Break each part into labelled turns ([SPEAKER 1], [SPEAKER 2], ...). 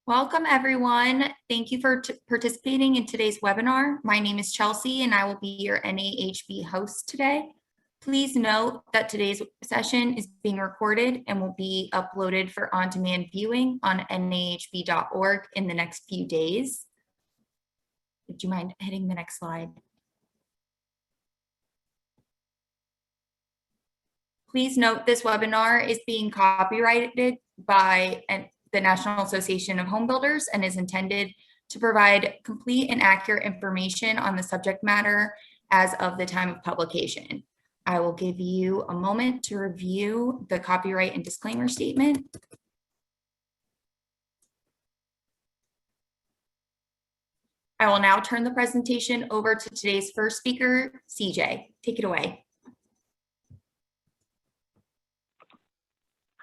[SPEAKER 1] Welcome, everyone. Thank you for participating in today's webinar. My name is Chelsea, and I will be your NAHB host today. Please note that today's session is being recorded and will be uploaded for on-demand viewing on nahb.org in the next few days. Would you mind hitting the next slide? Please note this webinar is being copyrighted by the National Association of Home Builders and is intended to provide complete and accurate information on the subject matter as of the time of publication. I will give you a moment to review the copyright and disclaimer statement. I will now turn the presentation over to today's first speaker, CJ. Take it away.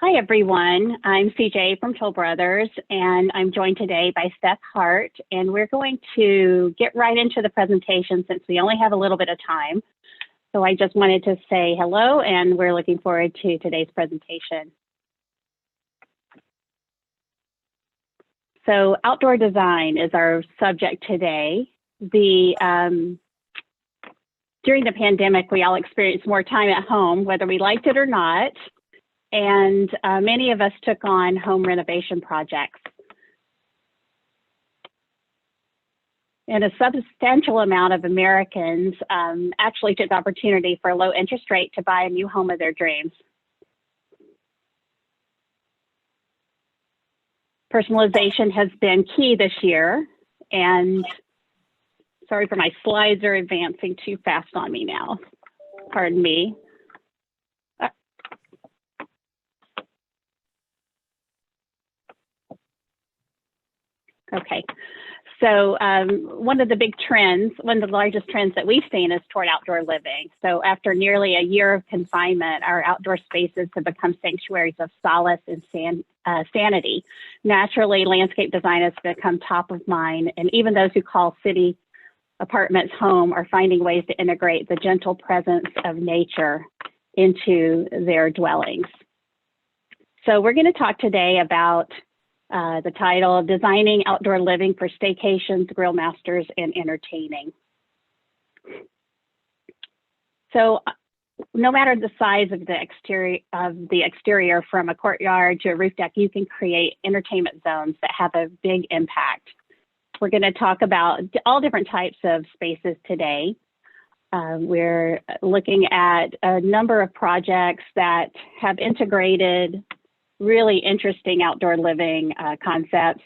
[SPEAKER 2] Hi, everyone. I'm CJ from Toll Brothers, and I'm joined today by Steph Hart, and we're going to get right into the presentation since we only have a little bit of time. So I just wanted to say hello, and we're looking forward to today's presentation. So outdoor design is our subject today. During the pandemic, we all experienced more time at home, whether we liked it or not. And many of us took on home renovation projects. And a substantial amount of Americans actually took the opportunity for a low interest rate to buy a new home of their dreams. Personalization has been key this year. And sorry for my slides are advancing too fast on me now. Pardon me. Okay, so one of the largest trends that we've seen is toward outdoor living. So after nearly a year of confinement, our outdoor spaces have become sanctuaries of solace and sanity. Naturally, landscape design has become top of mind, and even those who call city apartments home are finding ways to integrate the gentle presence of nature into their dwellings. So we're going to talk today about the title of Designing Outdoor Living for Staycations, Grill Masters, and Entertaining. So no matter the size of the exterior from a courtyard to a roof deck, you can create entertainment zones that have a big impact. We're going to talk about all different types of spaces today. We're looking at a number of projects that have integrated really interesting outdoor living concepts.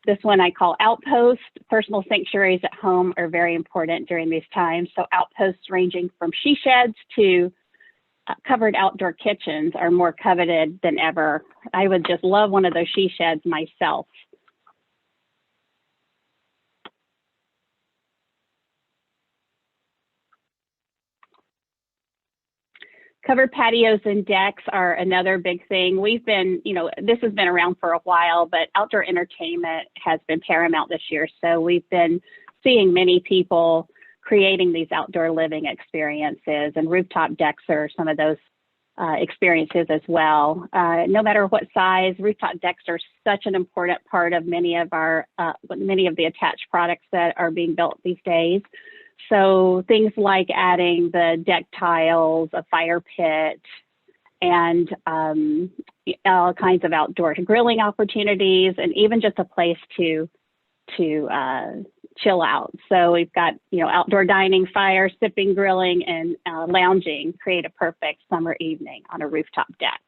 [SPEAKER 2] This one I call Outposts. Personal sanctuaries at home are very important during these times. So outposts ranging from she sheds to covered outdoor kitchens are more coveted than ever. I would just love one of those she sheds myself. Covered patios and decks are another big thing. We've been, this has been around for a while, but outdoor entertainment has been paramount this year. So we've been seeing many people creating these outdoor living experiences, and rooftop decks are some of those experiences as well. No matter what size, rooftop decks are such an important part of many of the attached products that are being built these days. So things like adding the deck tiles, a fire pit, and all kinds of outdoor grilling opportunities, and even just a place to chill out. So we've got outdoor dining, fire, sipping, grilling, and lounging create a perfect summer evening on a rooftop deck.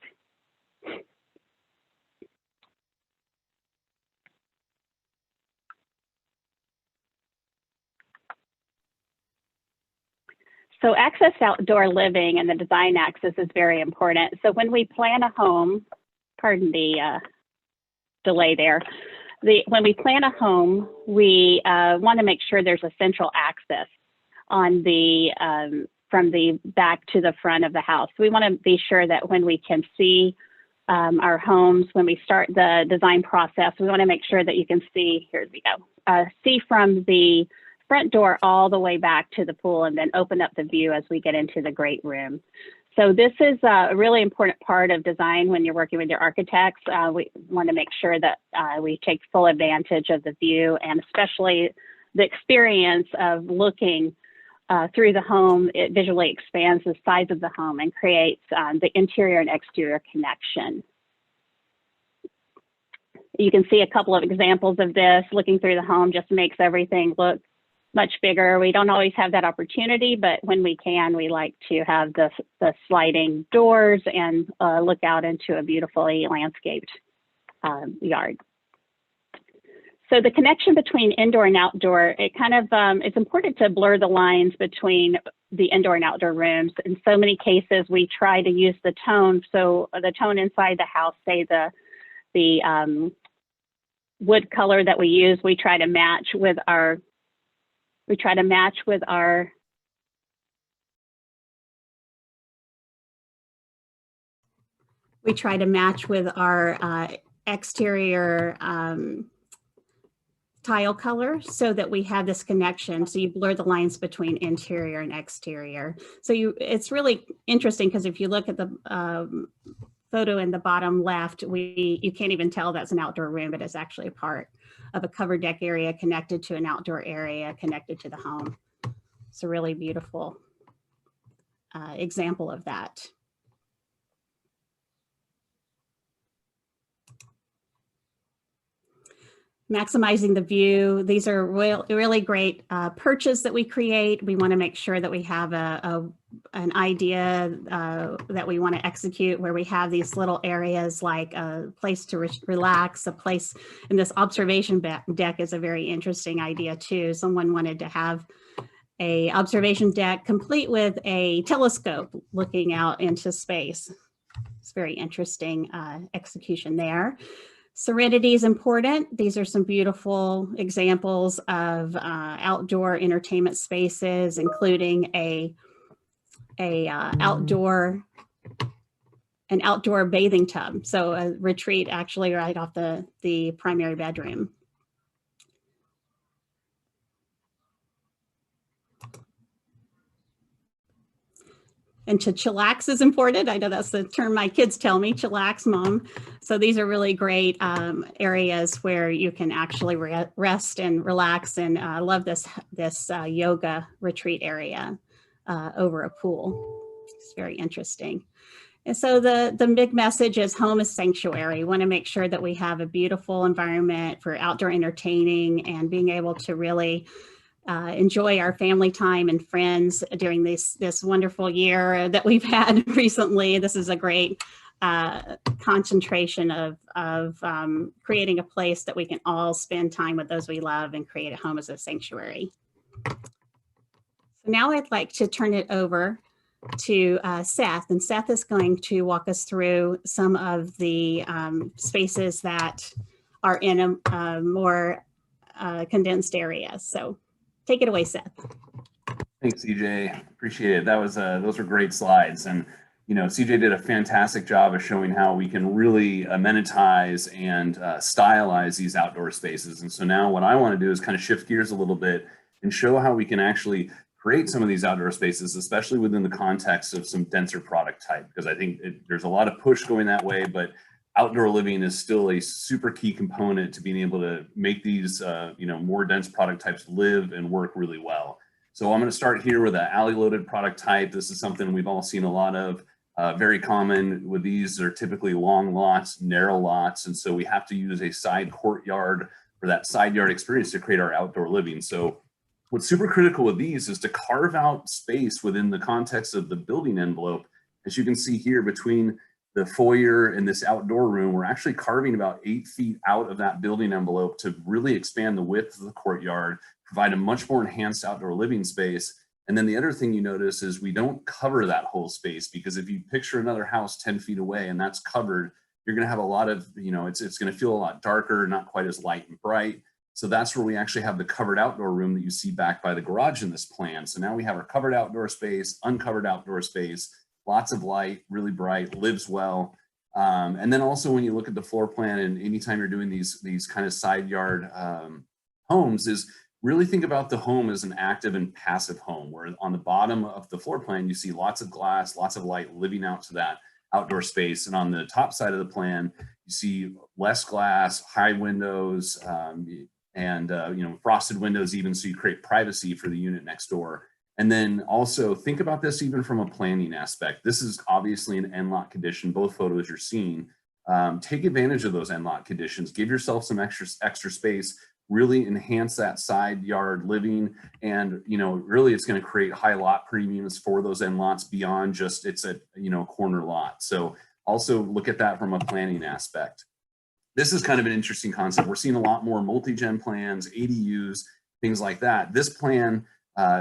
[SPEAKER 2] So access to outdoor living and the design axis is very important. So when we plan a home, pardon the delay there, when we plan a home, we want to make sure there's a central access on from the back to the front of the house. We want to be sure that when we can see our homes, when we start the design process, we want to make sure that you can see, here we go, see from the front door all the way back to the pool, and then open up the view as we get into the great room. So this is a really important part of design when you're working with your architects. We want to make sure that we take full advantage of the view, and especially the experience of looking through the home. It visually expands the size of the home and creates the interior and exterior connection. You can see a couple of examples of this. Looking through the home just makes everything look much bigger. We don't always have that opportunity, but when we can, we like to have the sliding doors and look out into a beautifully landscaped yard. So the connection between indoor and outdoor, it kind of, it's important to blur the lines between the indoor and outdoor rooms. In so many cases, we try to use the tone. So the tone inside the house, say the wood color that we use, we try to match with our exterior tile color, so that we have this connection. So you blur the lines between interior and exterior. So it's really interesting, because if you look at the photo in the bottom left, you can't even tell that's an outdoor room, but it's actually a part of a covered deck area connected to an outdoor area connected to the home. It's a really beautiful example of that. Maximizing the view. These are really great perches that we create. We want to make sure that we have an idea that we want to execute, where we have these little areas like a place to relax, a place, and this observation deck is a very interesting idea too. Someone wanted to have a observation deck complete with a telescope looking out into space. It's very interesting execution there. Serenity is important. These are some beautiful examples of outdoor entertainment spaces, including an outdoor bathing tub. So a retreat actually right off the primary bedroom. And to chillax is important. I know that's the term my kids tell me, chillax, mom. So these are really great areas where you can actually rest and relax. And I love this yoga retreat area over a pool. It's very interesting. And so the big message is home is sanctuary. We want to make sure that we have a beautiful environment for outdoor entertaining and being able to really enjoy our family time and friends during this wonderful year that we've had recently. This is a great concentration of creating a place that we can all spend time with those we love and create a home as a sanctuary. So now I'd like to turn it over to Seth, and Seth is going to walk us through some of the spaces that are in a more condensed area. So take it away, Seth.
[SPEAKER 3] Thanks, CJ. Appreciate it. That was those were great slides, and CJ did a fantastic job of showing how we can really amenitize and stylize these outdoor spaces. And so now what I want to do is kind of shift gears a little bit and show how we can actually create some of these outdoor spaces, especially within the context of some denser product type, because I think there's a lot of push going that way, but outdoor living is still a super key component to being able to make these more dense product types live and work really well. So I'm going to start here with an alley loaded product type. This is something we've all seen a lot of. Very common with these. They're typically long lots, narrow lots, and so we have to use a side courtyard for that side yard experience to create our outdoor living. So what's super critical with these is to carve out space within the context of the building envelope. As you can see here, between the foyer and this outdoor room, we're actually carving about 8 feet out of that building envelope to really expand the width of the courtyard, provide a much more enhanced outdoor living space. And then the other thing you notice is we don't cover that whole space, because if you picture another house 10 feet away and that's covered, you're going to have a lot of, it's going to feel a lot darker, not quite as light and bright. So that's where we actually have the covered outdoor room that you see back by the garage in this plan. So now we have our covered outdoor space, uncovered outdoor space, lots of light, really bright, lives well. And then also when you look at the floor plan, and anytime you're doing these kind of side yard homes, is really think about the home as an active and passive home, where on the bottom of the floor plan, you see lots of glass, lots of light living out to that outdoor space. And on the top side of the plan, you see less glass, high windows, and frosted windows even, so you create privacy for the unit next door. And then also think about this even from a planning aspect. This is obviously an end lot condition, both photos you're seeing. Take advantage of those end lot conditions, give yourself some extra space, really enhance that side yard living. And, really it's going to create high lot premiums for those end lots beyond just it's a, corner lot. So also look at that from a planning aspect. This is kind of an interesting concept. We're seeing a lot more multi-gen plans, ADUs, things like that. This plan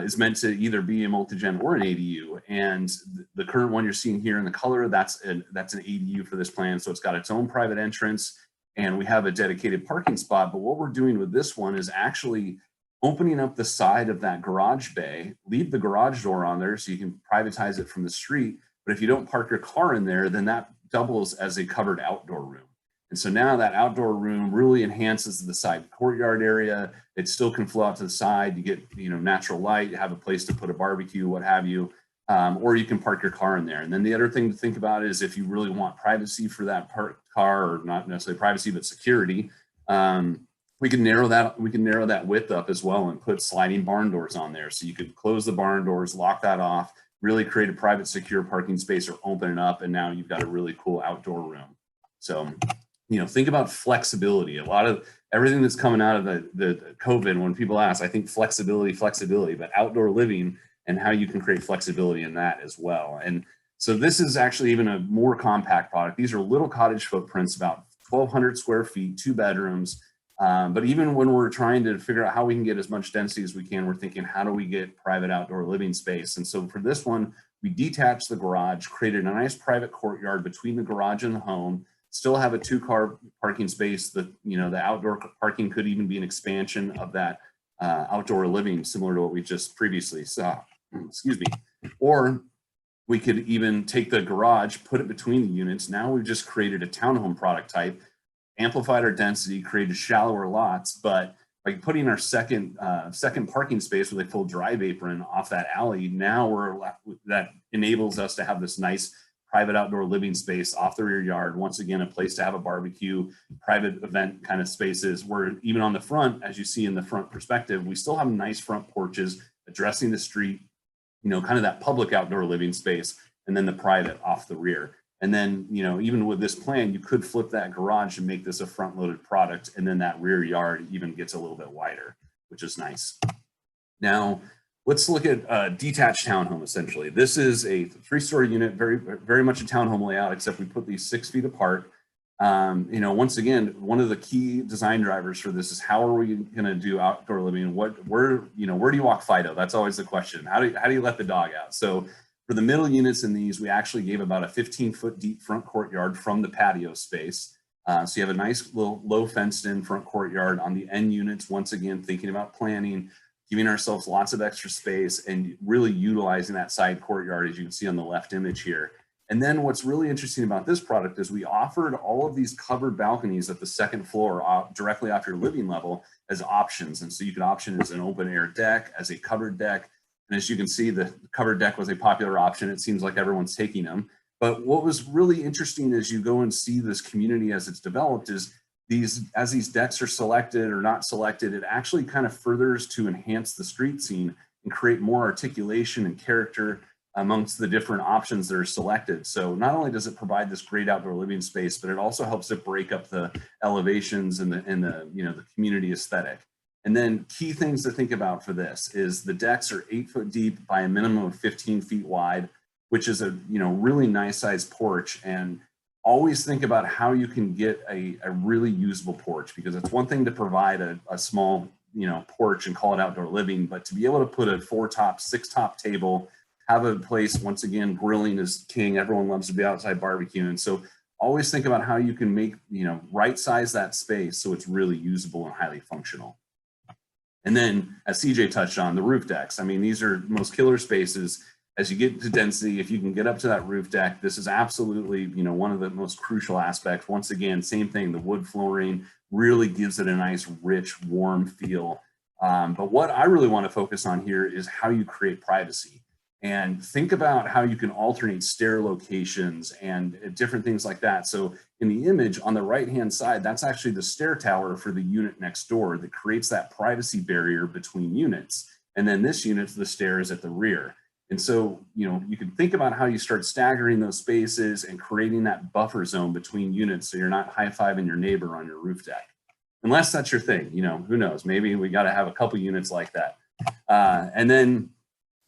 [SPEAKER 3] is meant to either be a multi-gen or an ADU. And the current one you're seeing here in the color, that's an ADU for this plan. So it's got its own private entrance, and we have a dedicated parking spot. But what we're doing with this one is actually opening up the side of that garage bay, leave the garage door on there so you can privatize it from the street. But if you don't park your car in there, then that doubles as a covered outdoor room. And so now that outdoor room really enhances the side courtyard area. It still can flow out to the side. You get, natural light, you have a place to put a barbecue, what have you, or you can park your car in there. And then the other thing to think about is if you really want privacy for that parked car, or not necessarily privacy, but security, we can narrow that width up as well and put sliding barn doors on there. So you could close the barn doors, lock that off, really create a private secure parking space, or open it up, and now you've got a really cool outdoor room. So think about flexibility. A lot of everything that's coming out of the COVID, when people ask, I think flexibility, but outdoor living and how you can create flexibility in that as well. And so this is actually even a more compact product. These are little cottage footprints, about 1,200 square feet, 2 bedrooms. But even when we're trying to figure out how we can get as much density as we can, we're thinking, how do we get private outdoor living space? And so for this one, we detached the garage, created a nice private courtyard between the garage and the home, still have a 2-car parking space. The outdoor parking could even be an expansion of that outdoor living, similar to what we just previously saw. Excuse me. Or we could even take the garage, put it between the units. Now we've just created a townhome product type, amplified our density, created shallower lots, but by putting our second parking space with a full drive apron off that alley, now that enables us to have this nice private outdoor living space off the rear yard. Once again, a place to have a barbecue, private event kind of spaces, where even on the front, as you see in the front perspective, we still have nice front porches addressing the street, kind of that public outdoor living space, and then the private off the rear. And then, even with this plan, you could flip that garage and make this a front loaded product. And then that rear yard even gets a little bit wider, which is nice. Now, let's look at a detached townhome, essentially. This is a 3-story unit, very, very much a townhome layout, except we put these 6 feet apart. Once again, one of the key design drivers for this is how are we going to do outdoor living? Where do you walk Fido? That's always the question. How do you let the dog out? So for the middle units in these, we actually gave about a 15-foot deep front courtyard from the patio space. So you have a nice little low fenced in front courtyard. On the end units, once again, thinking about planning, giving ourselves lots of extra space and really utilizing that side courtyard, as you can see on the left image here. And then what's really interesting about this product is we offered all of these covered balconies at the second floor directly off your living level as options. And so you could option as an open air deck, as a covered deck. And as you can see, the covered deck was a popular option. It seems like everyone's taking them. But what was really interesting as you go and see this community as it's developed is as these decks are selected or not selected, it actually kind of furthers to enhance the street scene and create more articulation and character amongst the different options that are selected. So not only does it provide this great outdoor living space, but it also helps it break up the elevations and the community aesthetic. And then key things to think about for this is the decks are 8 foot deep by a minimum of 15 feet wide, which is a really nice sized porch. And always think about how you can get a really usable porch, because it's one thing to provide a small porch and call it outdoor living, but to be able to put a 4-top, 6-top table, have a place, once again, grilling is king. Everyone loves to be outside barbecuing. So always think about how you can make, right size that space so it's really usable and highly functional. And then, as CJ touched on, the roof decks. I mean, these are most killer spaces. As you get to density, if you can get up to that roof deck, this is absolutely, one of the most crucial aspects. Once again, same thing, the wood flooring really gives it a nice, rich, warm feel. But what I really want to focus on here is how you create privacy. And think about how you can alternate stair locations and different things like that. So in the image on the right-hand side, that's actually the stair tower for the unit next door that creates that privacy barrier between units. And then this unit's the stairs at the rear. And so, you can think about how you start staggering those spaces and creating that buffer zone between units so you're not high-fiving your neighbor on your roof deck. Unless that's your thing, who knows? Maybe we got to have a couple units like that. And then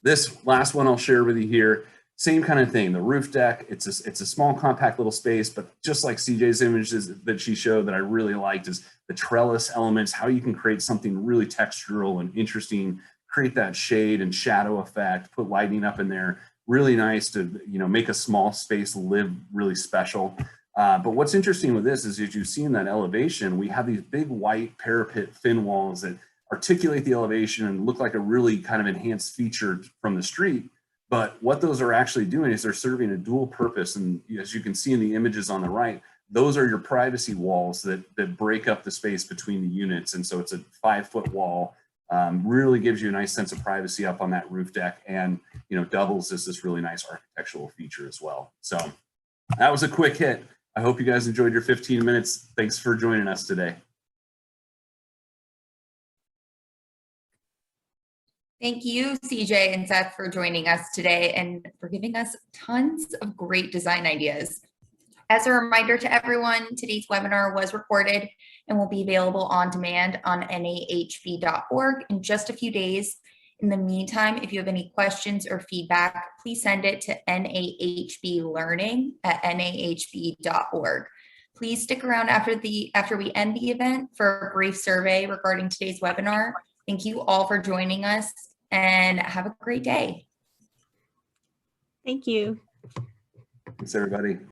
[SPEAKER 3] this last one I'll share with you here, same kind of thing. The roof deck, it's a small, compact little space, but just like CJ's images that she showed that I really liked is the trellis elements, how you can create something really textural and interesting, create that shade and shadow effect, put lighting up in there. Really nice to, make a small space live really special. But what's interesting with this is, as you see in that elevation, we have these big white parapet fin walls that articulate the elevation and look like a really kind of enhanced feature from the street. But what those are actually doing is they're serving a dual purpose. And as you can see in the images on the right, those are your privacy walls that break up the space between the units. And so it's a 5-foot wall, really gives you a nice sense of privacy up on that roof deck, and doubles as this really nice architectural feature as well. So that was a quick hit. I hope you guys enjoyed your 15 minutes. Thanks for joining us today.
[SPEAKER 1] Thank you, CJ and Seth, for joining us today and for giving us tons of great design ideas. As a reminder to everyone, today's webinar was recorded and will be available on demand on nahb.org in just a few days. In the meantime, if you have any questions or feedback, please send it to nahblearning@nahb.org. Please stick around after we end the event for a brief survey regarding today's webinar. Thank you all for joining us, and have a great day.
[SPEAKER 2] Thank you.
[SPEAKER 3] Thanks, everybody.